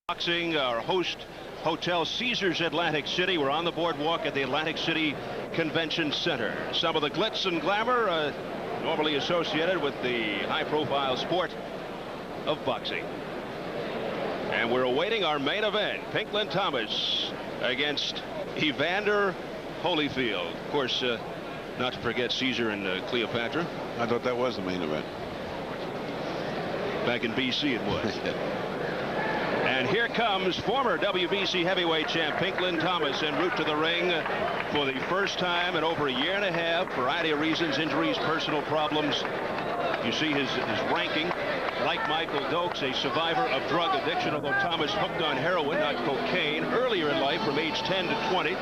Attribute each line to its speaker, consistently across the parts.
Speaker 1: Boxing, our host hotel, Caesars Atlantic City. We're on the boardwalk at the Atlantic City Convention Center. Some of the glitz and glamour normally associated with the high-profile sport of boxing. And we're awaiting our main event, Pinklon Thomas against Evander Holyfield. Of course, not to forget Caesar and Cleopatra.
Speaker 2: I thought that was the main event.
Speaker 1: Back in BC it was. And here comes former WBC heavyweight champ Pinklon Thomas en route to the ring for the first time in over a year and a half. Variety of reasons, injuries, personal problems. You see his ranking. Like Michael Dokes, a survivor of drug addiction, although Thomas hooked on heroin, not cocaine, earlier in life from age 10 to 20.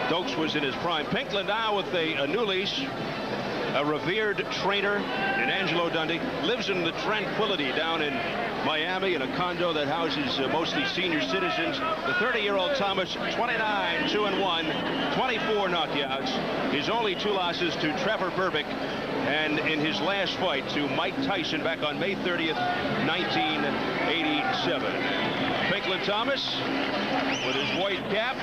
Speaker 1: Dokes was in his prime. Pinklon now with a new lease. A revered trainer in Angelo Dundee, lives in the tranquility down in Miami in a condo that houses mostly senior citizens. The 30-year-old Thomas, 29, 2-1, 24 knockouts. His only 2 losses to Trevor Berbick, and in his last fight to Mike Tyson back on May 30th, 1987. Pinklon Thomas with his white cap,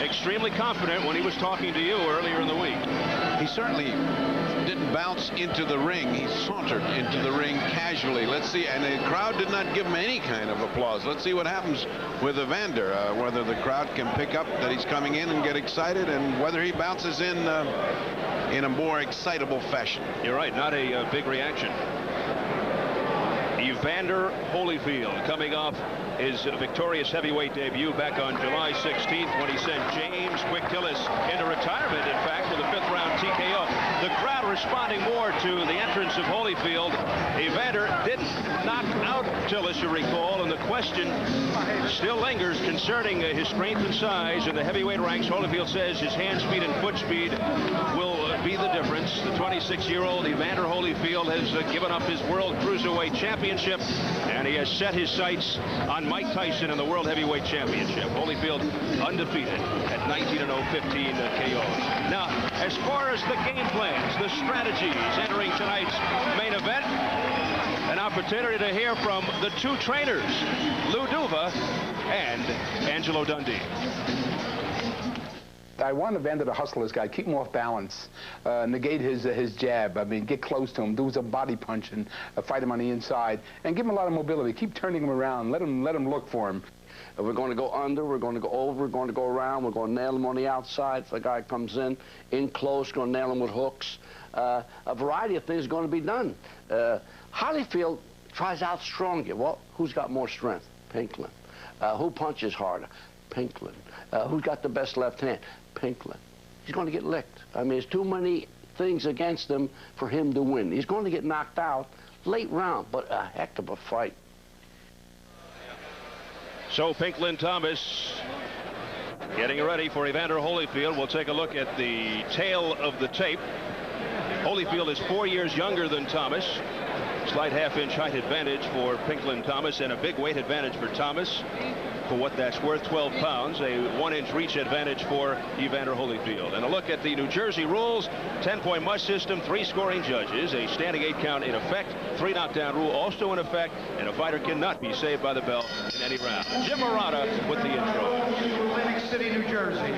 Speaker 1: extremely confident when he was talking to you earlier in the week.
Speaker 2: He certainly didn't bounce into the ring. He sauntered into the ring casually. Let's see. And the crowd did not give him any kind of applause. Let's see what happens with Evander, whether the crowd can pick up that he's coming in and get excited, and whether he bounces in a more excitable fashion.
Speaker 1: You're right. Not a big reaction. Evander Holyfield coming off his victorious heavyweight debut back on July 16th when he sent James Quick Tillis into retirement, in fact, with a 5th round TKO. The crowd responding more to the entrance of Holyfield. Evander didn't knock out Tillis, you recall, and the question still lingers concerning his strength and size in the heavyweight ranks. Holyfield says his hand speed and foot speed will be the difference. The 26-year-old Evander Holyfield has given up his World Cruiserweight Championship, and he has set his sights on Mike Tyson in the World Heavyweight Championship. Holyfield undefeated at 19-0, 15 KOs. Now, as far as the game plans, the strategies entering tonight's main event, an opportunity to hear from the 2 trainers, Lou Duva and Angelo Dundee.
Speaker 3: I want Evander to hustle this guy, keep him off balance, negate his jab. I mean, get close to him, do some body punching, fight him on the inside, and give him a lot of mobility. Keep turning him around. Let him look for him.
Speaker 4: We're going to go under, we're going to go over, we're going to go around, we're going to nail him on the outside. If the guy comes in close, going to nail him with hooks. A variety of things are going to be done. Holyfield tries out strong you. Well, who's got more strength? Pinklon. Who punches harder? Pinklon. Who's got the best left hand? Pinklon. He's going to get licked. I mean, there's too many things against him for him to win. He's going to get knocked out late round, but a heck of a fight.
Speaker 1: So Pinklon Thomas getting ready for Evander Holyfield. We'll take a look at the tail of the tape. Holyfield is 4 years younger than Thomas. Slight half-inch height advantage for Pinklon Thomas, and a big weight advantage for Thomas. For what that's worth, 12 pounds, a 1-inch reach advantage for Evander Holyfield. And a look at the New Jersey rules: 10-point must system, 3 scoring judges, a standing 8 count in effect, 3 knockdown rule also in effect, and a fighter cannot be saved by the bell in any round. Jim Murata with the intro.
Speaker 5: Atlantic City, New Jersey.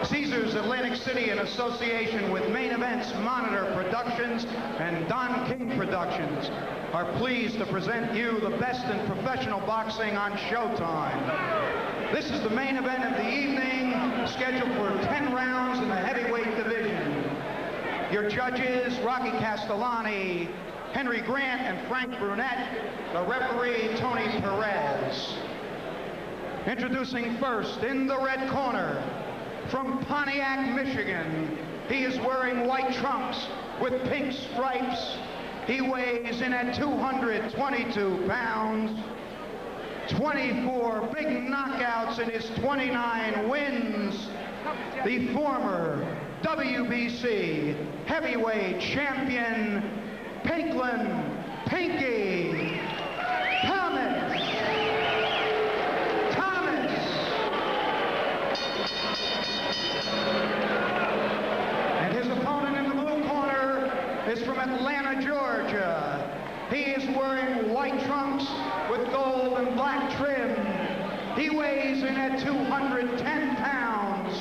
Speaker 5: Caesars Atlantic City, in association with Main Events Monitor Productions and Don King Productions, are pleased to present you the best in professional boxing on Showtime. This is the main event of the evening, scheduled for 10 rounds in the heavyweight division. Your judges, Rocky Castellani, Henry Grant, and Frank Brunette. The referee, Tony Perez. Introducing first, in the red corner, from Pontiac, Michigan, he is wearing white trunks with pink stripes. He weighs in at 222 pounds, 24 big knockouts in his 29 wins. The former WBC heavyweight champion, Pinklon Pinky Thomas. And his opponent in the blue corner is from Atlanta, Georgia. He is wearing white trunks with gold and black trim. He weighs in at 210 pounds.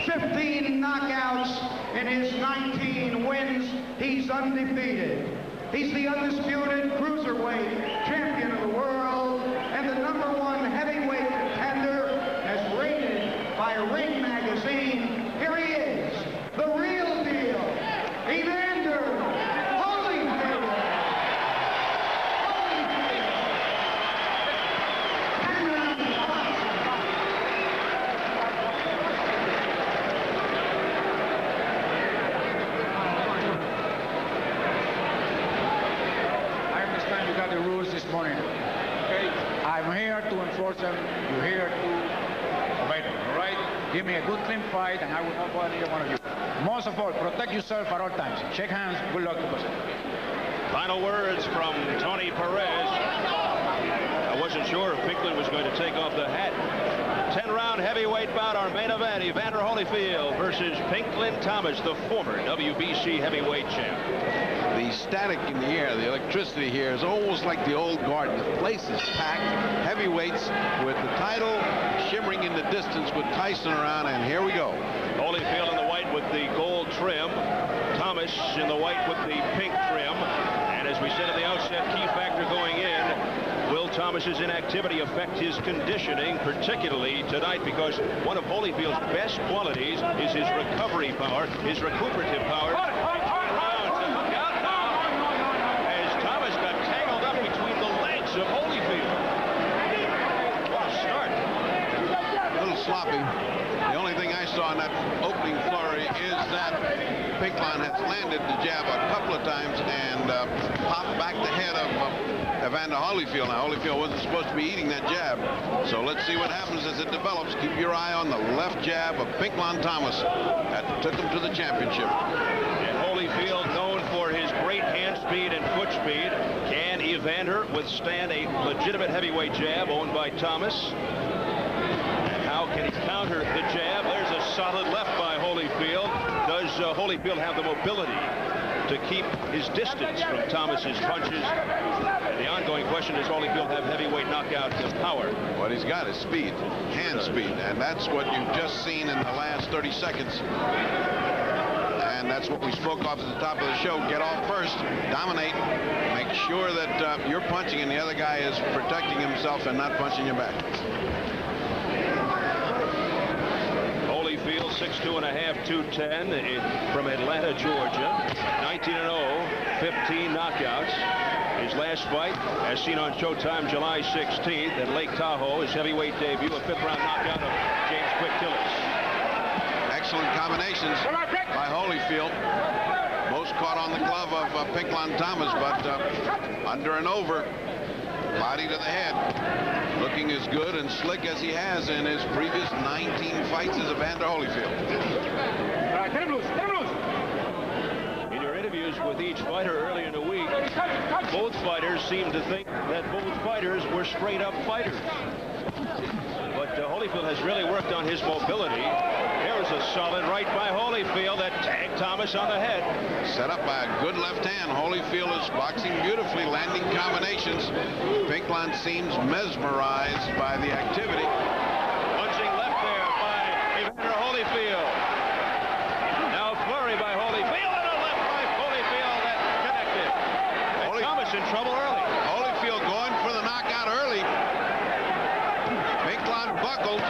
Speaker 5: 15 knockouts in his 19 wins. He's undefeated. He's the undisputed cruiserweight champion of the world and the #1 heavyweight contender as rated by Ring Magazine. Here he is, the real deal, Evander Holyfield.
Speaker 6: I understand you got the rules this morning. Okay? I'm here to enforce them. You're here to obey them. All right? Give me a good, clean fight, and I will not bother either one of you. Most of all, protect yourself at all times. Shake hands. Good luck to us.
Speaker 1: Final words from Tony Perez. I wasn't sure if Pinklon was going to take off the hat. 10-round heavyweight bout, our main event, Evander Holyfield versus Pinklon Thomas, the former WBC heavyweight champ.
Speaker 2: The static in the air, the electricity here is almost like the old garden. The place is packed, heavyweights with the title shimmering in the distance with Tyson around, and here we go.
Speaker 1: Holyfield in the white with the gold trim. Thomas in the white with the pink trim. And as we said at the outset, key factor going in, will Thomas's inactivity affect his conditioning, particularly tonight, because one of Holyfield's best qualities is his recovery power, his recuperative power. As Thomas got tangled up between the legs of Holyfield. What a start.
Speaker 2: A little sloppy. The only thing I saw in that opening flurry is that Pinklon has landed the jab a couple of times and popped back the head of Evander Holyfield. Now, Holyfield wasn't supposed to be eating that jab. So let's see what happens as it develops. Keep your eye on the left jab of Pinklon Thomas. That took him to the championship.
Speaker 1: And Holyfield known for his great hand speed and foot speed. Can Evander withstand a legitimate heavyweight jab owned by Thomas? How can he counter the jab? There's a solid left by Holyfield. Does Holyfield have the mobility to keep his distance from Thomas's punches? And the ongoing question is, Holyfield have heavyweight knockout power?
Speaker 2: What he's got is speed, hand speed, and that's what you've just seen in the last 30 seconds. And that's what we spoke of at the top of the show. Get off first, dominate, make sure that you're punching and the other guy is protecting himself and not punching you back.
Speaker 1: 6'2½", 210 from Atlanta, Georgia. 19-0, 15 knockouts. His last fight, as seen on Showtime July 16th at Lake Tahoe, his heavyweight debut, a 5th-round knockout of James Quick Tillis.
Speaker 2: Excellent combinations by Holyfield. Most caught on the glove of Pinklon Thomas, but under and over. Body to the head. Looking as good and slick as he has in his previous 19 fights as Evander Holyfield.
Speaker 1: In your interviews with each fighter earlier in the week, both fighters seemed to think that both fighters were straight-up fighters. But Holyfield has really worked on his mobility. There's a solid right by Holyfield that tagged Thomas on the head.
Speaker 2: Set up by a good left hand. Holyfield is boxing beautifully, landing combinations. Pinklon seems mesmerized by the activity.
Speaker 1: Punching left there by Evander Holyfield. Now a flurry by Holyfield and a left by Holyfield that connected. And Thomas in trouble early.
Speaker 2: Holyfield going for the knockout early. Pinklon buckled.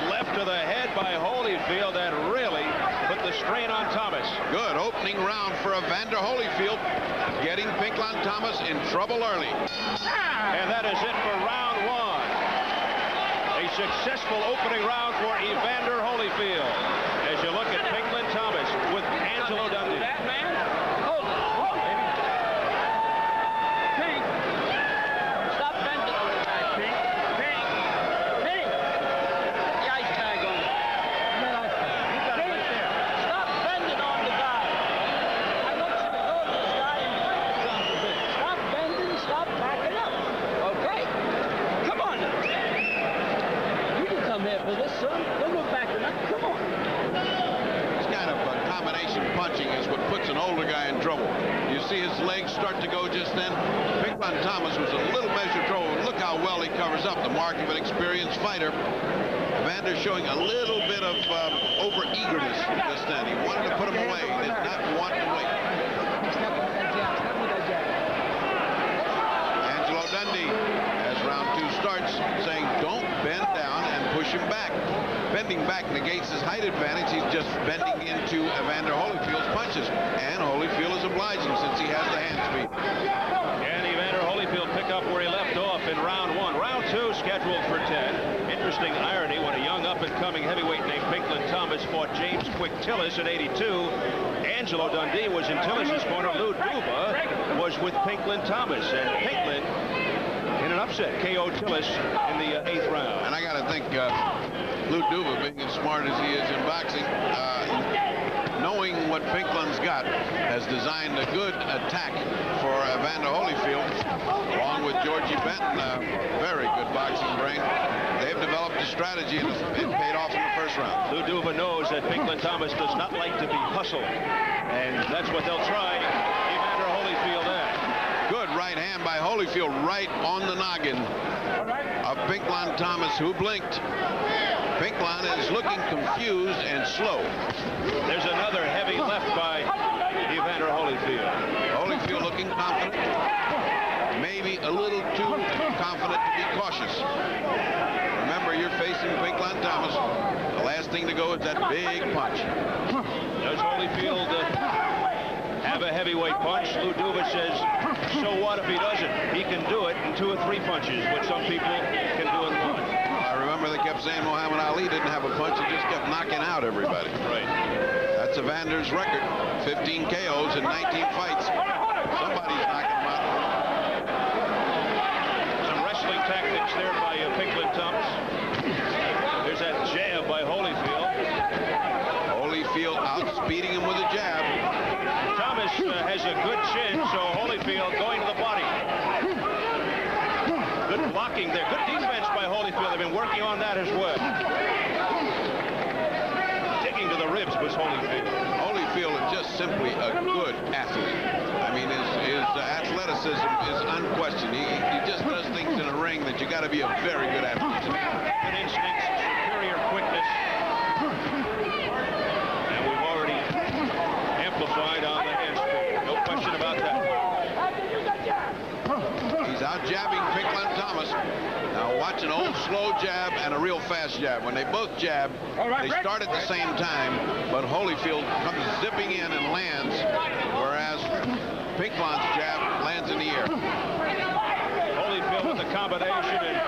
Speaker 1: Left to the head by Holyfield that really put the strain on Thomas.
Speaker 2: Good opening round for Evander Holyfield, getting Pinklon Thomas in trouble early.
Speaker 1: And that is it for round one. A successful opening round for Evander Holyfield. As you look at Pinklon Thomas with Angelo Dundee.
Speaker 7: That man? Hold on, baby. Pink. Stop bending on the guy, Pink. Pink. Pink. The ice bag on it. That ice bag. You got it right there. Stop bending on the guy. I want you to go to this guy and fight the son of a bitch. Stop bending. Stop backing up. Okay? Come on now. You can come here for this, son. Don't go backing up. Come on.
Speaker 2: This kind of combination punching is what puts an older guy see his legs start to go just then. Pinklon Thomas was a little measured throw. Look how well he covers up, the mark of an experienced fighter. Evander showing a little bit of over-eagerness just then. He wanted to put him away. He did not want to wait. Angelo Dundee, as round 2 starts, saying don't bend down and push him back. Bending back negates his height advantage. He's just bending into Evander Holyfield's punches. And Holyfield is obliging since he has the hand speed.
Speaker 1: And Evander Holyfield pick up where he left off in round 1. Round 2 scheduled for 10. Interesting irony when a young up-and-coming heavyweight named Pinklon Thomas fought James Quick Tillis at 82. Angelo Dundee was in Tillis's corner. Lou Duva was with Pinklon Thomas. And Pinklon, in an upset, KO Tillis in the 8th round.
Speaker 2: And I got to think, Lou Duva, being as smart as he is in boxing, knowing what Pinklon's got, has designed a good attack for Evander Holyfield, along with Georgie Benton, a very good boxing brain. They've developed a strategy and it paid off in the 1st round.
Speaker 1: Lou Duva knows that Pinklon Thomas does not like to be hustled, and that's what they'll try Evander Holyfield at.
Speaker 2: Good right hand by Holyfield, right on the noggin of Pinklon Thomas, who blinked. Pinklon is looking confused and slow.
Speaker 1: There's another heavy left by Evander Holyfield.
Speaker 2: Holyfield looking confident. Maybe a little too confident to be cautious. Remember, you're facing Pinklon Thomas. The last thing to go is that big punch.
Speaker 1: Does Holyfield have a heavyweight punch? Lou Duva says, so what if he doesn't? He can do it in 2 or 3 punches, but some people can do it in 1.
Speaker 2: I remember they kept saying Muhammad Ali didn't have a punch. He just kept knocking out everybody.
Speaker 1: Right.
Speaker 2: That's Evander's record. 15 KOs in 19 fights. Somebody's knocking him out.
Speaker 1: Some wrestling tactics there by Pinklon Thomas. There's that jab by Holyfield.
Speaker 2: Holyfield outspeeding him with a jab.
Speaker 1: Thomas has a good chin, so Holyfield going to the body. Good blocking there. Good defense by Holyfield. They've been working on that as well. Digging to the ribs was Holyfield.
Speaker 2: Holyfield is just simply a good athlete. I mean, his athleticism is unquestioned. He just does things in a ring that you got to be a very good athlete.
Speaker 1: Good instincts, superior quickness. And we've already amplified on the handspring. No question about that.
Speaker 2: He's out jabbing Pinklon Thomas. Now watch an old slow jab and a real fast jab. When they both jab, they start at the same time, but Holyfield comes zipping in and lands, whereas Pinklon's jab lands in the air.
Speaker 1: Holyfield with the combination, and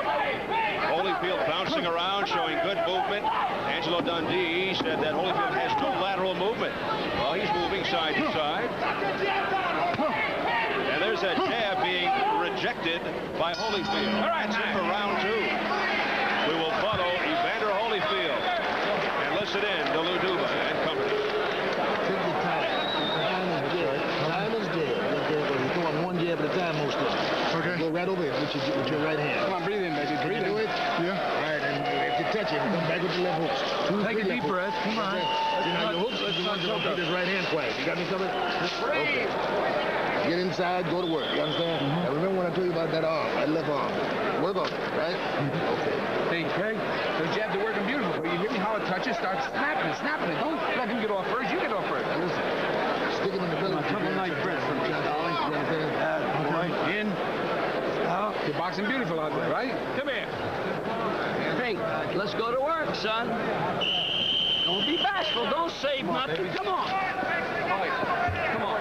Speaker 1: Holyfield bouncing around, showing good movement. Angelo Dundee said that Holyfield has no lateral movement. Well, he's moving side to side. And there's that jab being rejected by Holyfield. All right, that's it for round 2. We will follow Evander Holyfield and listen in to Lou Duva and company.
Speaker 8: Take your time. Time is dead. You're throwing 1 jab at a time most of the time. Okay. Go right over here with your right hand.
Speaker 3: Come on, breathe in, baby. Breathe in.
Speaker 8: Do it? Yeah. All right, and if you touch it, come back with your left hooks. Take a deep breath. Come on. Now your hooks, you want to keep this right hand quiet. You got me covered? Okay. Get inside, go to work. You understand? Now remember when I told you about that arm, that left arm. Work on it, right? Okay.
Speaker 3: Hey, Craig, those jabs are working beautiful. You hear me how it touches? Start snapping. Don't let him get off first. You get off first.
Speaker 8: Now listen. Stick him in the belly.
Speaker 3: Couple nice breaths from John. In. Out. You're boxing beautiful out there, right? Come here.
Speaker 7: Pink, let's go to work, son. Don't be bashful. Don't save nothing. Come on. Come on.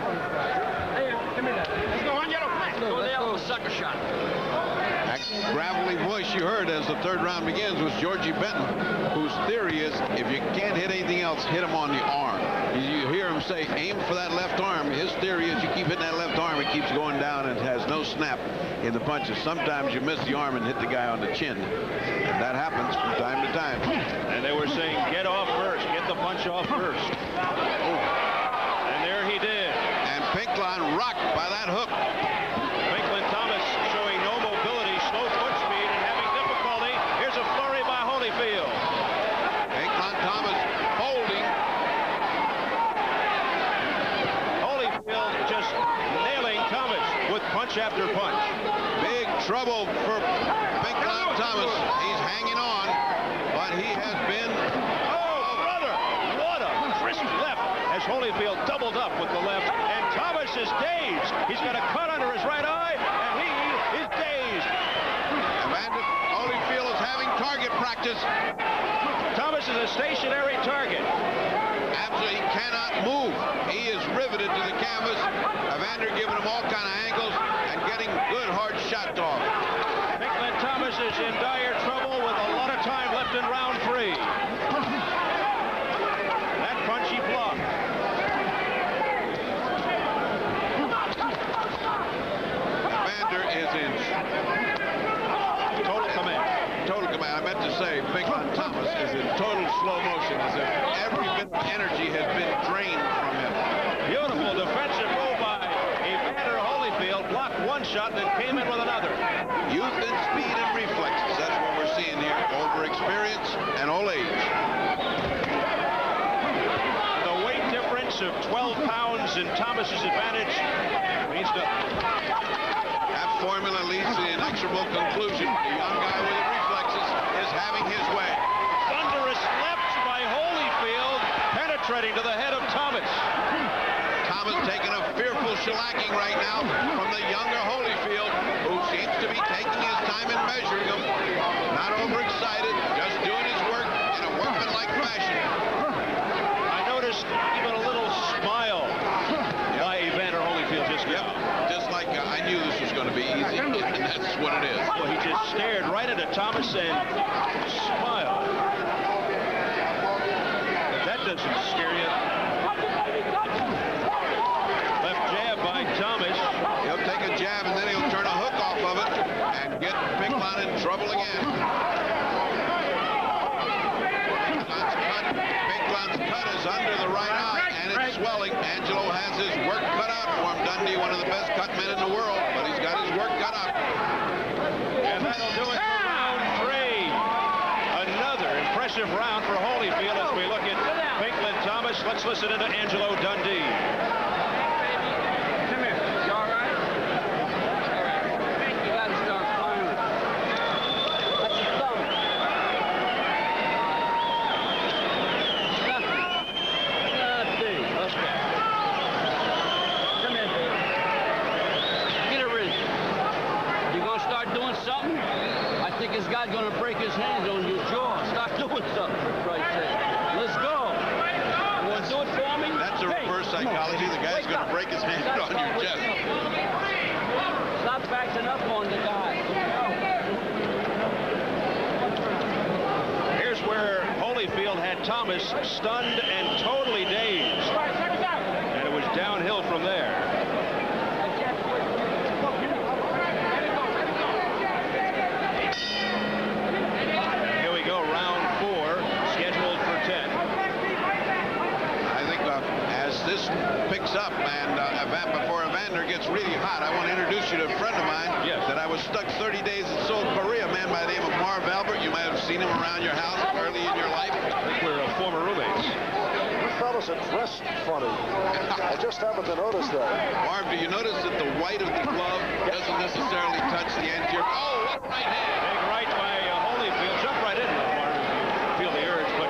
Speaker 7: Hey, give me that. Let's go on, yellow. Go there with a sucker shot.
Speaker 2: That gravelly voice you heard as the 3rd round begins was Georgie Benton, whose theory is if you can't hit anything else, hit him on the arm. You hear him say, aim for that left arm. His theory is you keep hitting that left arm, it keeps going down and has no snap in the punches. Sometimes you miss the arm and hit the guy on the chin. And that happens from time to time.
Speaker 1: And they were saying, get off first. Get the punch off first. And there he did.
Speaker 2: And Pinklon rocked by that hook.
Speaker 1: Pinklon Thomas showing no mobility, slow foot speed, and having difficulty. Here's a flurry by Holyfield.
Speaker 2: Pinklon Thomas holding.
Speaker 1: Holyfield just nailed
Speaker 2: trouble for Pinklon Thomas. He's hanging on, but he has been...
Speaker 1: Oh, brother! What a crisp left as Holyfield doubled up with the left, and Thomas is dazed. He's got a cut under his right eye, and he is dazed.
Speaker 2: Evander Holyfield is having target practice.
Speaker 1: Thomas is a stationary target.
Speaker 2: Absolutely cannot move. He is riveted to the canvas. Evander giving him all kind of angles and getting good hard shots off.
Speaker 1: Pinklon Thomas is in dire trouble with a lot of time left in round 3. That punch he blocked.
Speaker 2: Evander is in
Speaker 1: Total command.
Speaker 2: total command. I meant to say Pinklon Thomas is in total slow motion, as if every bit of energy has been drained from him.
Speaker 1: Beautiful defensive move by Evander Holyfield. Blocked one shot and then came in with another.
Speaker 2: Youth and speed and reflexes. That's what we're seeing here. Over experience and old age.
Speaker 1: The weight difference of 12 pounds in Thomas's advantage means nothing.
Speaker 2: That formula leads to the inexorable conclusion. The young guy with the reflexes is having his way.
Speaker 1: Thunderous left by Holyfield, penetrating to the head of Thomas.
Speaker 2: Thomas taking a fearful shellacking right now from the younger Holyfield, who seems to be taking his time in measuring him. Not overexcited, just doing his work in a workmanlike fashion.
Speaker 1: I noticed even a little smile by Evander Holyfield just now.
Speaker 2: Just like I knew this was going to be easy, and that's what it is.
Speaker 1: Well, he just stared right into Thomas and smiled. If that doesn't scare you. Left jab by Thomas.
Speaker 2: He'll take a jab and then he'll turn a hook off of it and get Pinklon in trouble again. Pinklon's cut is under the right eye and it's swelling. Angelo has his work cut out for him. Dundee, one of the best cut men in the world, but he's got his work cut out.
Speaker 1: And that'll do it for round 3. Another impressive round for Holyfield as we look at Pinklon Thomas. Let's listen to Angelo Dundee.
Speaker 7: Come here. You all right? You got to start firing. That's your thumb. Nothing. Okay. Come here, baby. Get a wrist. You gonna start doing something? I think this guy's gonna break his hands on your jaw. Start doing something, for Christ's sake. Let's go. You wanna do it for me?
Speaker 2: That's a reverse psychology. The guy's going to break his hand on your chest.
Speaker 7: Stop backing up on the guy.
Speaker 1: Here's where Holyfield had Thomas stunned and totally dazed. And it was downhill from there. Here we go, round 4, scheduled for 10.
Speaker 2: I think as this picks up and before Evander gets really hot, I want to introduce you to a friend of mine that I was stuck 30 days in Seoul, Korea, a man by the name of Marv Albert. You might have seen him around your house early in your life.
Speaker 1: I think we're former roommates.
Speaker 9: You fellas are dressed funny. I just happened to notice that.
Speaker 2: Marv, do you notice that the white of the glove doesn't necessarily touch the anterior? Oh, what right hand!
Speaker 1: Big right by Holyfield. Jump right into it, Marv, if you feel the urge. But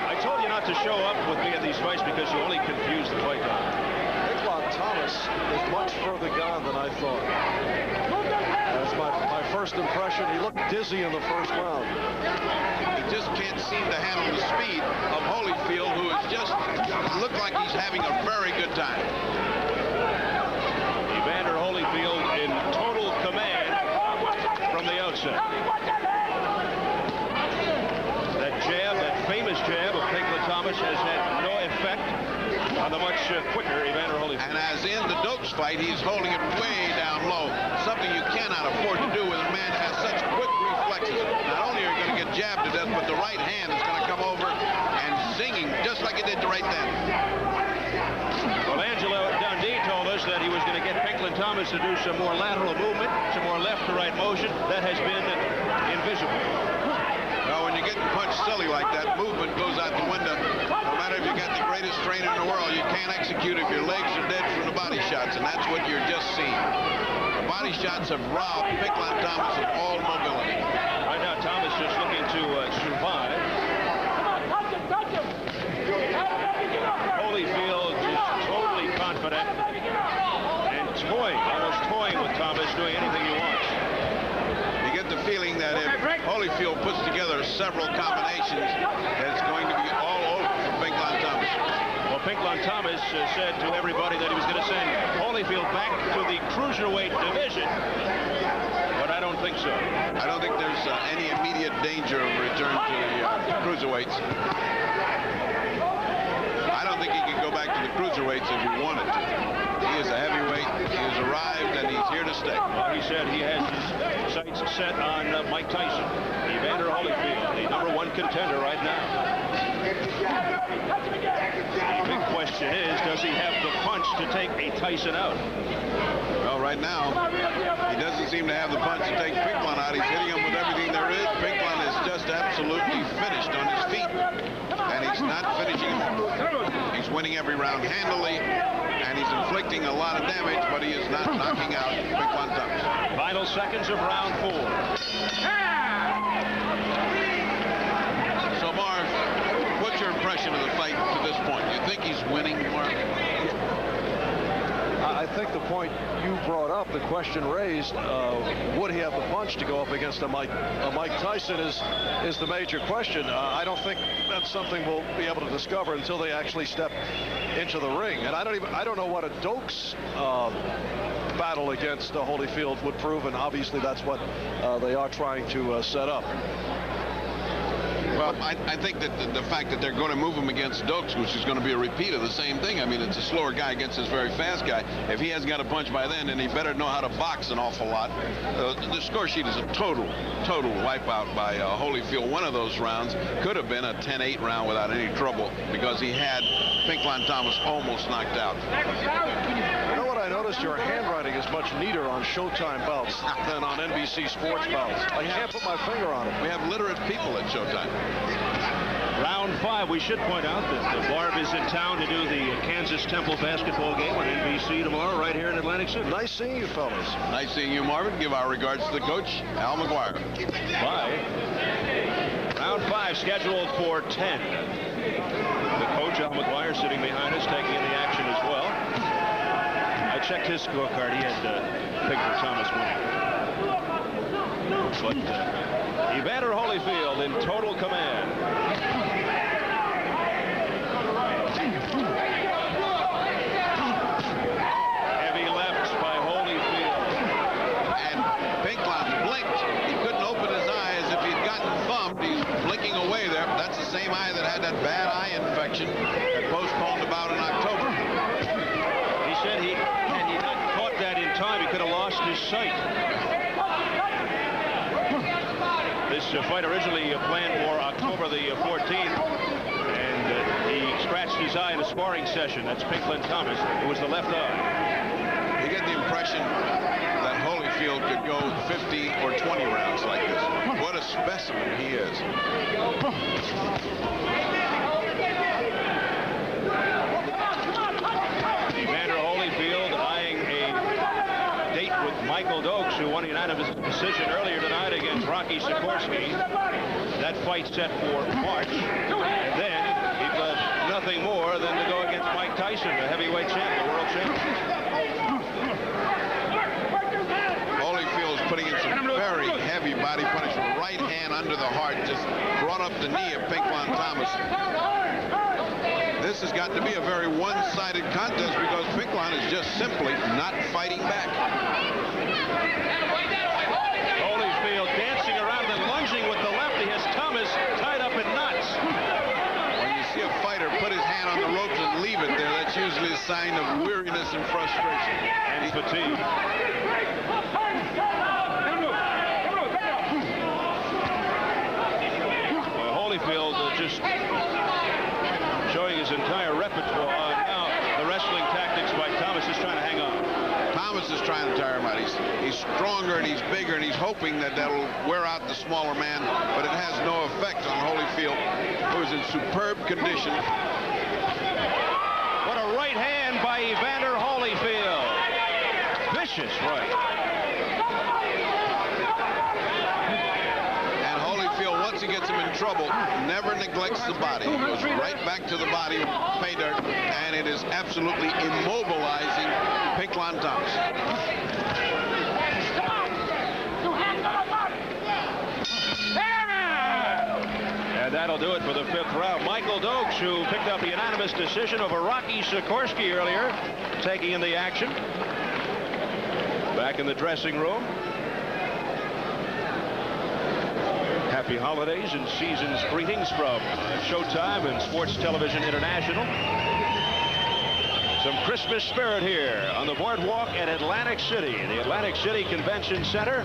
Speaker 1: I told you not to show up with me at these fights because you only confuse the fight dog.
Speaker 9: Pinklon Thomas is much further gone than I thought. That's my first impression. He looked dizzy in the first round.
Speaker 2: He just can't seem to handle the speed of Holyfield, who is just looked like he's having a very good time.
Speaker 1: Evander Holyfield in total command from the outset. That jab, that famous jab of Pinklon Thomas has had no effect on the much quicker Evander Holyfield.
Speaker 2: And as in the Dokes fight, he's holding it way down low, something you cannot afford to do with a man who has such quick reflexes. Not only are you going to get jabbed to death, but the right hand is going to come over and zinging just like it did right then.
Speaker 1: Well, Angelo Dundee told us that he was going to get Pinklon Thomas to do some more lateral movement, some more left to right motion. That has been invisible.
Speaker 2: Well, when you're getting punched silly like that, movement goes out the window. No matter if you got the greatest trainer in the world, you can't execute if your legs are dead from the body shots, and that's what you're just seeing. The body shots have robbed Pinklon Thomas of all mobility.
Speaker 1: Right now, Thomas just looking to survive. Holyfield just totally confident and almost toying with Thomas, doing anything he wants.
Speaker 2: You get the feeling that if Holyfield puts together several combinations, it's going to be all over for Pinklon Thomas.
Speaker 1: Well, Pinklon Thomas said to everybody that he was going to send Holyfield back to the cruiserweight division, but I don't think so.
Speaker 2: I don't think there's any immediate danger of return to the cruiserweights. I don't think he can go back to the cruiserweights if he wanted to. He is a heavyweight. He has arrived, and he's here to stay.
Speaker 1: Well, he said he has his sights set on Mike Tyson, Evander Holyfield, the #1 contender right now. The big question is, does he have the punch to take a Tyson out?
Speaker 2: Well, right now, he doesn't seem to have the punch to take Pinklon out. He's hitting him with everything there is. Pinklon is just absolutely finished on his feet, and he's not finishing him. He's winning every round handily, and he's inflicting a lot of damage, but he is not knocking out Pinklon Thomas.
Speaker 1: Final seconds of round 4.
Speaker 2: So, Marv, what's your impression of the fight to this point? You think he's winning, Marv?
Speaker 9: I think the point you brought up, the question raised, would he have the punch to go up against a Mike Tyson is the major question. I don't think that's something we'll be able to discover until they actually step into the ring. And I don't know what a Dokes battle against Holyfield would prove, and obviously that's what they are trying to set up.
Speaker 2: Well, I think that the fact that they're going to move him against Dokes, which is going to be a repeat of the same thing. I mean, it's a slower guy against this very fast guy. If he hasn't got a punch by then he better know how to box an awful lot. The score sheet is a total wipeout by Holyfield. One of those rounds could have been a 10-8 round without any trouble because he had Pinklon Thomas almost knocked out.
Speaker 9: You know what I noticed? Your handwriting is much neater on Showtime bouts than on NBC Sports bouts. I can't put my finger on it.
Speaker 2: We have literate people at Showtime.
Speaker 1: Round 5. We should point out that Barb is in town to do the Kansas Temple basketball game on NBC tomorrow right here in Atlantic City.
Speaker 9: Nice seeing you, fellas.
Speaker 2: Nice seeing you, Marvin. Give our regards to the coach, Al McGuire.
Speaker 1: Bye. Round 5 scheduled for 10. The coach, Al McGuire, sitting behind us, taking in the action as well. I checked his scorecard. He had Pinklon Thomas winning. But Evander Holyfield in total command. Heavy lefts by Holyfield.
Speaker 2: And Pinklon blinked. He couldn't open his eyes. If he'd gotten thumbed, he's blinking away there. That's the same eye that had that bad eye infection that postponed about in October.
Speaker 1: He said had he not caught that in time, he could have lost his sight. This fight originally planned for October the 14th, and he scratched his eye in a sparring session. That's Pinklon Thomas. It was the left eye.
Speaker 2: You get the impression that Holyfield could go 50 or 20 rounds like this. What a specimen he is.
Speaker 1: Evander Holyfield eyeing a date with Michael Dokes, who won a unanimous decision earlier tonight against Rocky Sikorsky. That fight set for March. And then he does nothing more than to go against Mike Tyson, the heavyweight champion, the world champion.
Speaker 2: Holyfield's putting in some very heavy body punishment. Right hand under the heart just brought up the knee of Pinklon Thomas. This has got to be a very one-sided contest because Pinklon is just simply not fighting back.
Speaker 1: Holyfield dancing around and lunging with the left. He has Thomas tied up in knots.
Speaker 2: When you see a fighter put his hand on the ropes and leave it there, that's usually a sign of weariness and frustration.
Speaker 1: And fatigue. Holyfield just showing his entire repertoire. Now the wrestling tactics by Thomas is trying to hang on.
Speaker 2: Thomas is trying to tire him out. He's stronger and he's bigger, and he's hoping that that'll wear out the smaller man, but it has no effect on Holyfield, who is in superb condition.
Speaker 1: What a right hand by Evander Holyfield. Vicious right.
Speaker 2: And Holyfield, once he gets him in trouble, never neglects the body. He goes right back to the body, pay dirt, and it is absolutely immobilizing Pinklon Thomas.
Speaker 1: And that'll do it for the 5th round. Michael Dokes, who picked up the unanimous decision over Rocky Sikorsky earlier, taking in the action. Back in the dressing room. Happy holidays and season's greetings from Showtime and Sports Television International. Some Christmas spirit here on the boardwalk at Atlantic City, the Atlantic City Convention Center.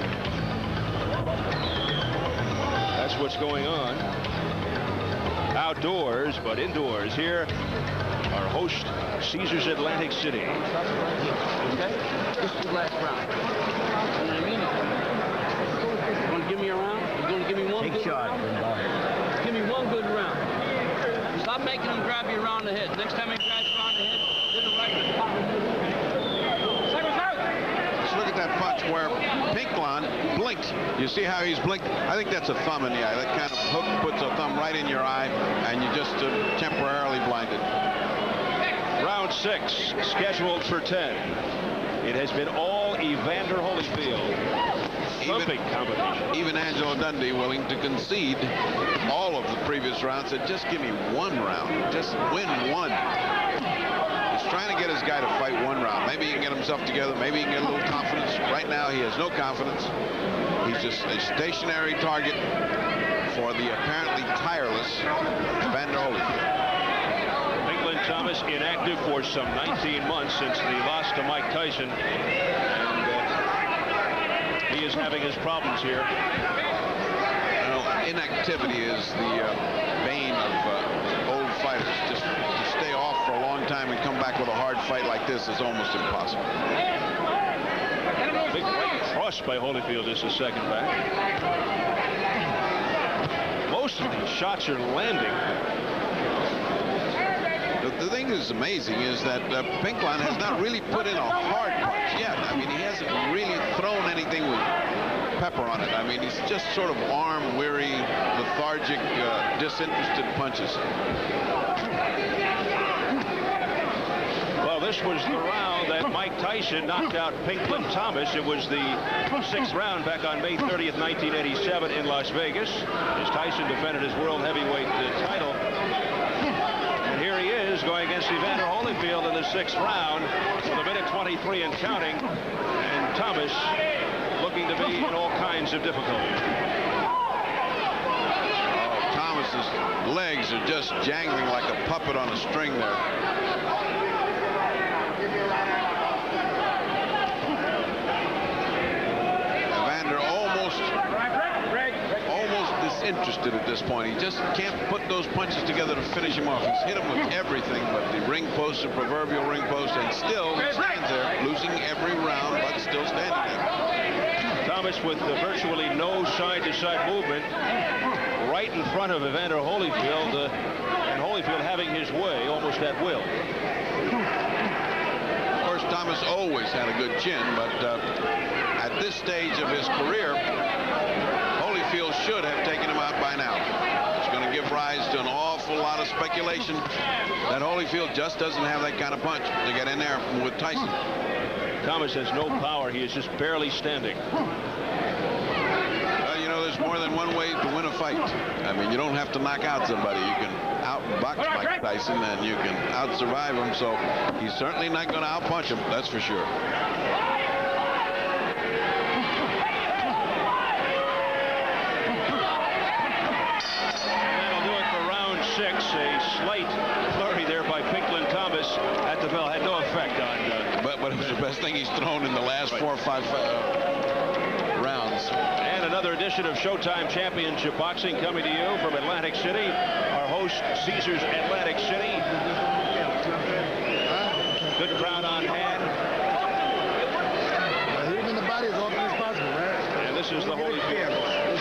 Speaker 1: That's what's going on. Outdoors, but indoors here, our host, Caesars Atlantic City.
Speaker 4: Okay? This is the last round. You know what I mean? You want to give me a round? You going to give me one good round? Give me one good round. Stop making him grab you around the head. Next time he grabs you around the head, hit the right top.
Speaker 2: Let's look at that punch where Pinklon blinked. You see how he's blinked? I think that's a thumb in the eye. That kind of hook puts a thumb right in your eye, and you just temporarily blinded.
Speaker 1: Round 6, scheduled for 10. It has been all Evander Holyfield. Thumping combination.
Speaker 2: Even Angelo Dundee willing to concede all of the previous rounds. Said, just give me one round. Just win one. He's trying to get his guy to fight one round. Maybe he can get himself together. Maybe he can get a little confidence. Right now, he has no confidence. He's just a stationary target for the apparently tireless Evander Holyfield.
Speaker 1: Pinklon Thomas inactive for some 19 months since the loss to Mike Tyson. And he is having his problems here.
Speaker 2: You know, inactivity is the bane of old fighters. Just to stay off for a long time and come back with a hard fight like this is almost impossible.
Speaker 1: Big right cross by Holyfield is the second back. Most of these shots are landing.
Speaker 2: The thing that's amazing is that Pinklon has not really put in a hard punch yet. I mean, he hasn't really thrown anything with pepper on it. I mean, he's just sort of arm-weary, lethargic, disinterested punches.
Speaker 1: Well, this was the round that Mike Tyson knocked out Pinklon Thomas. It was the 6th round back on May 30th, 1987 in Las Vegas, as Tyson defended his world heavyweight title. Here he is going against Evander Holyfield in the 6th round with a minute 23 and counting, and Thomas looking to be in all kinds of difficulty.
Speaker 2: Oh, Thomas's legs are just jangling like a puppet on a string there. Evander almost disinterested at this point. He just can't put those punches together to finish him off. He's hit him with everything but the ring post, the proverbial ring post, and still stands there, losing every round, but still standing there.
Speaker 1: Thomas with virtually no side-to-side movement right in front of Evander Holyfield, and Holyfield having his way almost at will.
Speaker 2: Of course, Thomas always had a good chin, but at this stage of his career, Holyfield should have taken him out by now. It's going to give rise to an awful lot of speculation that Holyfield just doesn't have that kind of punch to get in there with Tyson.
Speaker 1: Thomas has no power. He is just barely standing.
Speaker 2: Well, you know, there's more than one way to win a fight. I mean, you don't have to knock out somebody. You can outbox Mike Tyson, and you can out-survive him. So he's certainly not going to out-punch him, that's for sure.
Speaker 1: A slight flurry there by Pinklon Thomas at the bell had no effect on.
Speaker 2: But it was the best thing he's thrown in the last 4 or 5 rounds.
Speaker 1: And another edition of Showtime Championship Boxing coming to you from Atlantic City. Our host, Caesars Atlantic City. Good crowd on hand. versus the Holyfield.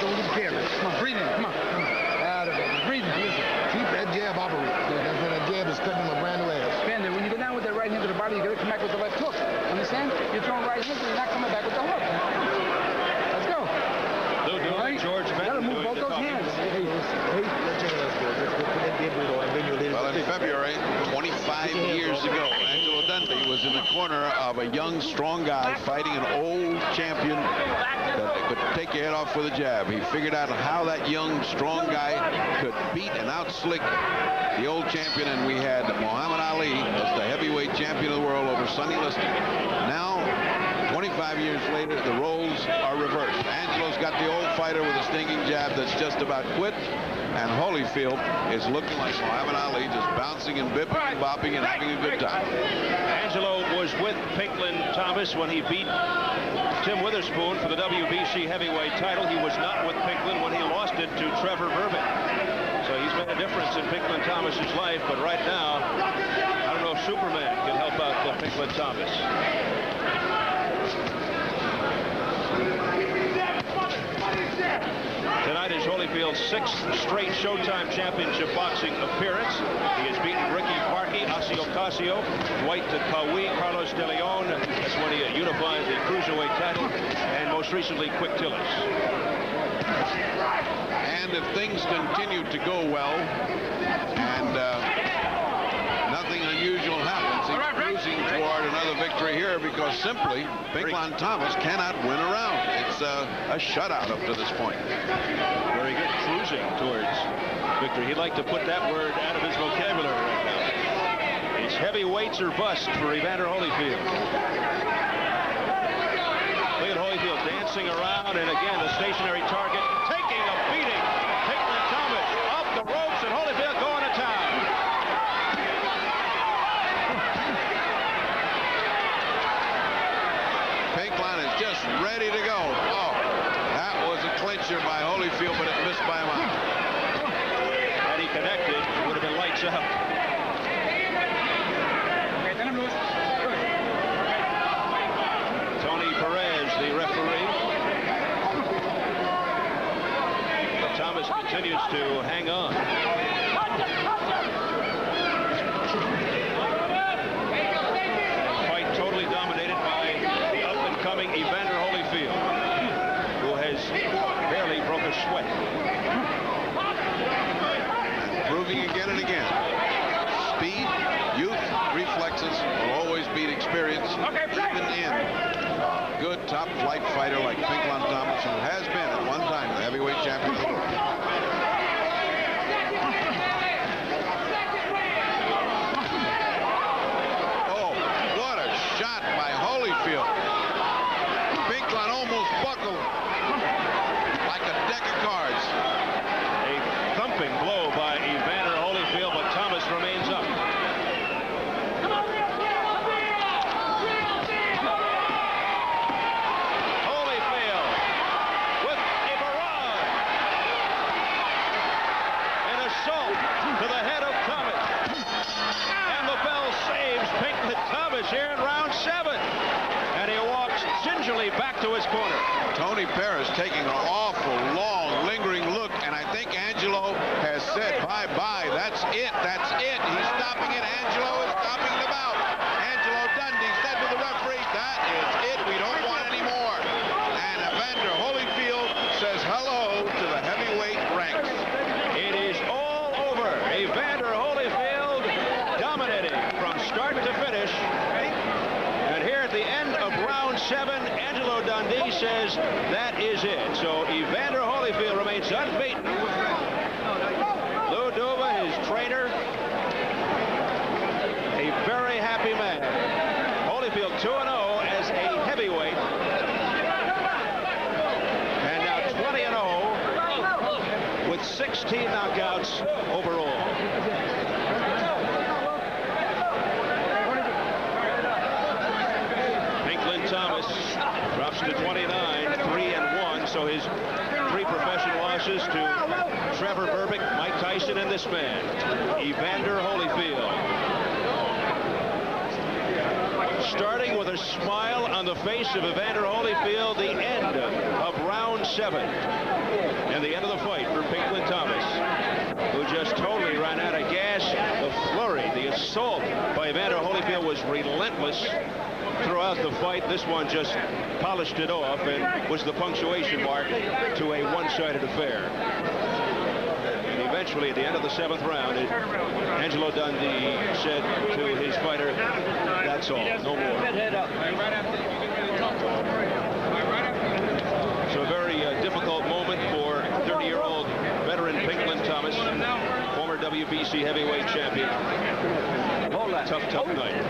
Speaker 8: Don't get careless. Come on, breathe in. Come on. Out of it. Breathe in. Listen. Keep that jab operating. That jab is cutting my brand new ass.
Speaker 3: Bender, when you go down with that right hand to the body, you got to come back with the left hook. Understand? You're throwing right hand, so you're not coming back with the hook. Let's go.
Speaker 1: Right? George Benton
Speaker 3: move both those hands.
Speaker 2: Well, in February, 25 years ago, Angelo Dundee was in the corner of a young, strong guy fighting an old champion that could take your head off with a jab. He figured out how that young, strong guy could beat and outslick the old champion, and we had Muhammad Ali as the heavyweight champion of the world over Sonny Liston. Now, 25 years later, the roles are reversed. Angelo's got the old fighter with a stinging jab that's just about quit, and Holyfield is looking like Muhammad Ali, just bouncing and bipping and bopping and having a good time.
Speaker 1: Angelo was with Pinklon Thomas when he beat Tim Witherspoon for the WBC heavyweight title. He was not with Pinklon when he lost it to Trevor Berbick. So he's made a difference in Pinklon Thomas's life, but right now, I don't know if Superman can help out Pinklon Thomas. Tonight is Holyfield's 6th straight Showtime Championship boxing appearance. He has beaten Ricky Parkey, Ossie Ocasio, Dwight Kawi, Carlos De Leon. That's when he unified the cruiserweight title, and most recently Quick Tillis.
Speaker 2: And if things continue to go well, and nothing unusual happens, he's cruising toward another victory here, because simply Pinklon Thomas cannot win a round. It's a shutout up to this point.
Speaker 1: Very good, cruising towards victory. He'd like to put that word out of his vocabulary right now. It's heavyweights or bust for Evander Holyfield. Look at Holyfield dancing around, and again, the stationary target taking a beating. Pinklon Thomas off the ropes, and Holyfield going to town.
Speaker 2: Pinklon is just ready to go. Oh, that was a clincher by Holyfield, but it missed by a mile.
Speaker 1: Had he connected, it would have been lights up. Tony Perez, the referee. But Thomas continues to hang on. Fight totally dominated by the up-and-coming Evander Holyfield, who has barely broke a sweat.
Speaker 2: Proving again and again. Speed, youth, reflexes will always beat experience, even in a good top-flight fighter like Pinklon Thomas, who has been at one time the heavyweight champion of the world. Oh, what a shot by Holyfield. Pinklon almost buckled like a deck of cards.
Speaker 1: A thumping blow by Evander Holyfield, but Thomas remains up. Holyfield with a barrage. An assault to the head of Thomas. And the bell saves Pinklon Thomas here in round 7. And he walks gingerly back to his corner.
Speaker 2: Tony Perez taking an awful long, lingering look, and I think Angelo has said bye-bye. That's it. That's it. He's stopping it. Angelo is stopping the bout. Angelo Dundee said to the referee, that is it. We don't want any more. And Evander Holyfield says hello to the heavyweight ranks.
Speaker 1: It is all over. Evander Holyfield dominating from start to finish. And here at the end of round 7, Angelo Dundee says that is it. So Evander Holyfield remains unbeaten. Lou Duva, his trainer, a very happy man. Holyfield 2-0 as a heavyweight. And now 20-0 with 16 knockouts overall. Pinklon Thomas drops to 29, 3-1. So his 3 professional losses to Trevor Berbick, Mike Tyson, and this man, Evander Holyfield. starting with a smile on the face of Evander Holyfield, the end of round 7. And the end of the fight for Pinklon Thomas, who just totally ran out of gas. The flurry, the assault by Evander Holyfield was relentless throughout the fight. This one just polished it off and was the punctuation mark to a one-sided affair. And eventually, at the end of the 7th round, Angelo Dundee said to his fighter, "That's all, no more." So a very difficult moment for 30-year-old veteran Pinklon Thomas, former WBC heavyweight champion. Tough night.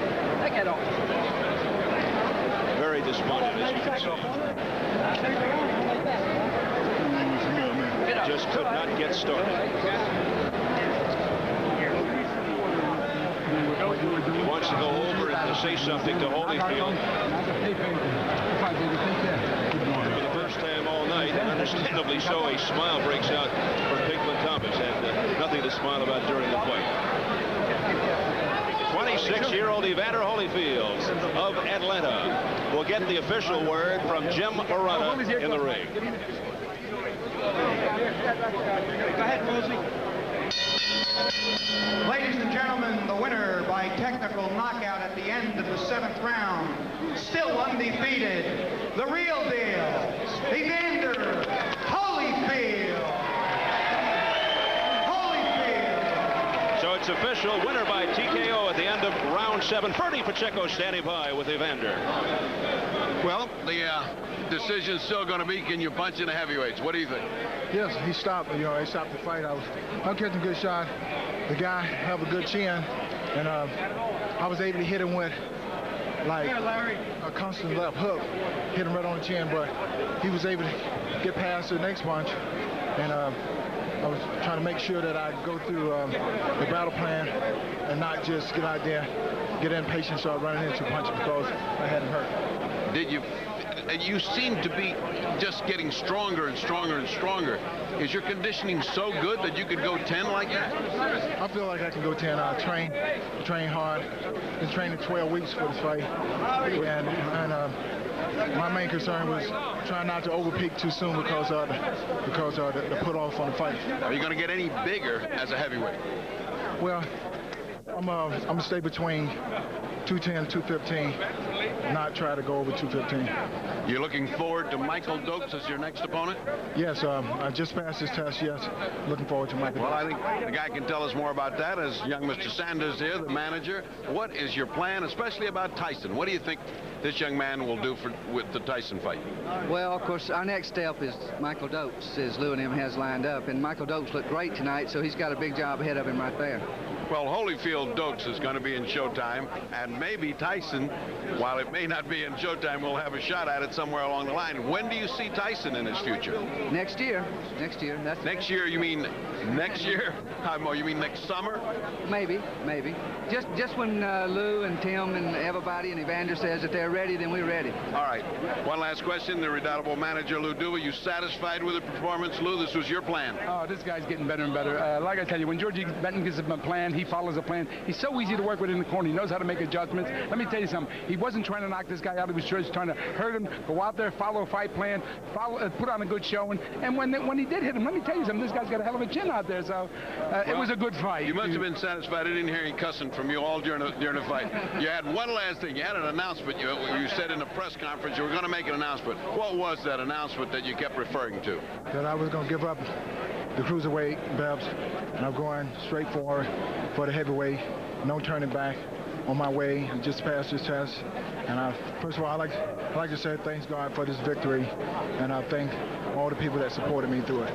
Speaker 1: Very despondent, as you can see. Just could not get started. He wants to go over and to say something to Holyfield. For the first time all night, and understandably so, a smile breaks out for Pinklon Thomas, and nothing to smile about during the fight. 26-year-old Evander Holyfield of Atlanta will get the official word from Jim Arana in the ring.
Speaker 5: Go ahead, Rosie. Ladies and gentlemen, the winner by technical knockout at the end of the 7th round, still undefeated, the real deal, Evander Holyfield.
Speaker 1: So it's official, winner by TKO at the end of round 7. Ferdy Pacheco standing by with Evander.
Speaker 2: Well, the decision's still going to be, can you punch in the heavyweights? What do you think?
Speaker 8: Yes, he stopped. You know, he stopped the fight. I'm catching a good shot. The guy have a good chin, and I was able to hit him with like a constant left hook, hit him right on the chin, but he was able to get past the next punch, and I was trying to make sure that I go through the battle plan and not just get out there, get impatient, start running into punches because I had him hurt.
Speaker 2: Did you? You seem to be just getting stronger and stronger and stronger. Is your conditioning so good that you could go 10 like that?
Speaker 8: I feel like I can go 10. I train hard. Been training 12 weeks for this fight, and my main concern was trying not to overpeak too soon because of the put off on the fight.
Speaker 2: Are you going to get any bigger as a heavyweight?
Speaker 8: Well, I'm gonna stay between 210 and 215, not try to go over 215.
Speaker 2: You're looking forward to Michael Dokes as your next opponent?
Speaker 8: Yes, I just passed this test, yes. Looking forward to Michael.
Speaker 2: Well, I think the guy can tell us more about that as young Mr. Sanders here, the manager. What is your plan, especially about Tyson? What do you think this young man will do with the Tyson fight?
Speaker 10: Well, of course, our next step is Michael Dokes, as Lou and him has lined up. And Michael Dokes looked great tonight, so he's got a big job ahead of him right there.
Speaker 2: Well, Holyfield Dokes is going to be in Showtime, and maybe Tyson, while it may not be in Showtime, will have a shot at it somewhere along the line. When do you see Tyson in his future?
Speaker 10: Next year. Next year.
Speaker 2: Next year? You mean next year? You mean next summer?
Speaker 10: Maybe. Just when Lou and Tim and everybody and Evander says that they're ready, then we're ready.
Speaker 2: All right. One last question. The redoubtable manager, Lou Duva, you satisfied with the performance? Lou, this was your plan.
Speaker 6: Oh, this guy's getting better and better. Like I tell you, when Georgie Benton gives him a plan, he follows a plan. He's so easy to work with in the corner. He knows how to make adjustments. Let me tell you something. He wasn't trying to knock this guy out. He was just trying to hurt him, go out there, follow a fight plan, put on a good showing. And when he did hit him, let me tell you something. This guy's got a hell of a chin out there. So it was a good fight.
Speaker 2: You must have been satisfied. I didn't hear any cussing from you all during the fight. You had one last thing. You had an announcement. You said in a press conference you were going to make an announcement. What was that announcement that you kept referring to?
Speaker 8: That I was going to give up the cruiserweight belts, and I'm going straight forward for the heavyweight. No turning back. On my way, I just passed this test, and first of all, I like to say thanks God for this victory, and I thank all the people that supported me through it.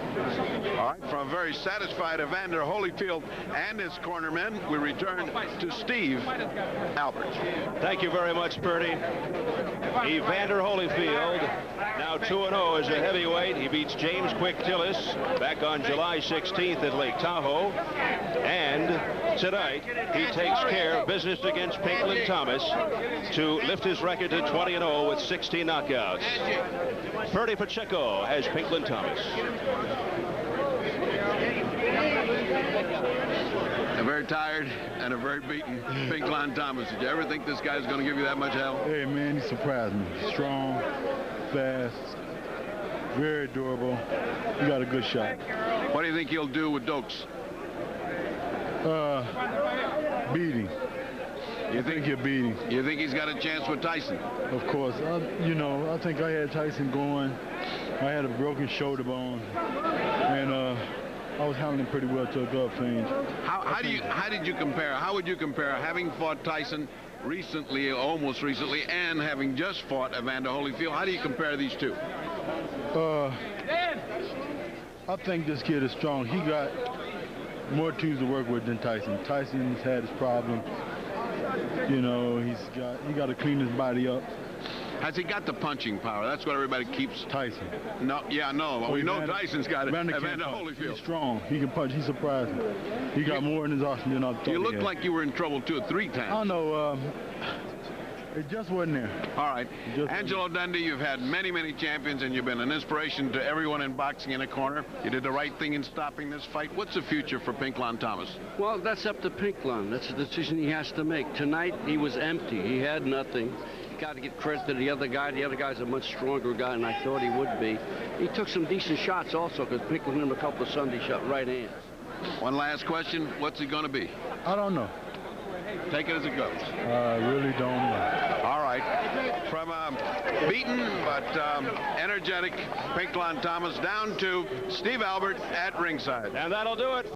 Speaker 2: All right, from a very satisfied Evander Holyfield and his cornermen, we return to Steve Albert.
Speaker 1: Thank you very much, Purdy. Evander Holyfield, now 2-0 as a heavyweight. He beats James Quick Tillis back on July 16th at Lake Tahoe. And tonight, he takes care of business against Pinklon Thomas to lift his record to 20-0 with 16 knockouts. Ferdy Pacheco has Pinklon Thomas.
Speaker 2: A very tired and a very beaten Pinklon Thomas. Did you ever think this guy's going to give you that much hell?
Speaker 11: Hey, man, he surprised me. Strong, fast, very durable. He got a good shot.
Speaker 2: What do you think he'll do with Dokes?
Speaker 11: Beating.
Speaker 2: You think
Speaker 11: he'll beat him?
Speaker 2: You think he's got a chance with Tyson?
Speaker 11: Of course. You know, I think I had Tyson going. I had a broken shoulder bone, and I was handling pretty well to a glove change.
Speaker 2: How did you compare? How would you compare having fought Tyson recently, almost recently, and having just fought Evander Holyfield? How do you compare these two?
Speaker 11: I think this kid is strong. He got more tools to work with than Tyson. Tyson's had his problem. You know, he got to clean his body up.
Speaker 2: Has he got the punching power? That's what everybody keeps.
Speaker 11: Tyson.
Speaker 2: No, yeah, no. Well, we know Tyson's got it. Evander Holyfield.
Speaker 11: He's strong. He can punch. He surprised me. He got more in his arsenal than I thought.
Speaker 2: You looked like you were in trouble 2 or 3 times.
Speaker 11: I don't know. It just wasn't there.
Speaker 2: All right. Angelo Dundee, you've had many, many champions, and you've been an inspiration to everyone in boxing in a corner. You did the right thing in stopping this fight. What's the future for Pinklon Thomas?
Speaker 4: Well, that's up to Pinklon. That's a decision he has to make. Tonight, he was empty. He had nothing. You got to give credit to the other guy. The other guy's a much stronger guy than I thought he would be. He took some decent shots also, because Pinklon hit him a couple of Sunday shot right hands.
Speaker 2: One last question. What's it going to be?
Speaker 11: I don't know.
Speaker 2: Take it as it goes.
Speaker 11: I really don't know.
Speaker 2: All right. From beaten but energetic Pinklon Thomas down to Steve Albert at ringside.
Speaker 1: And that'll do it.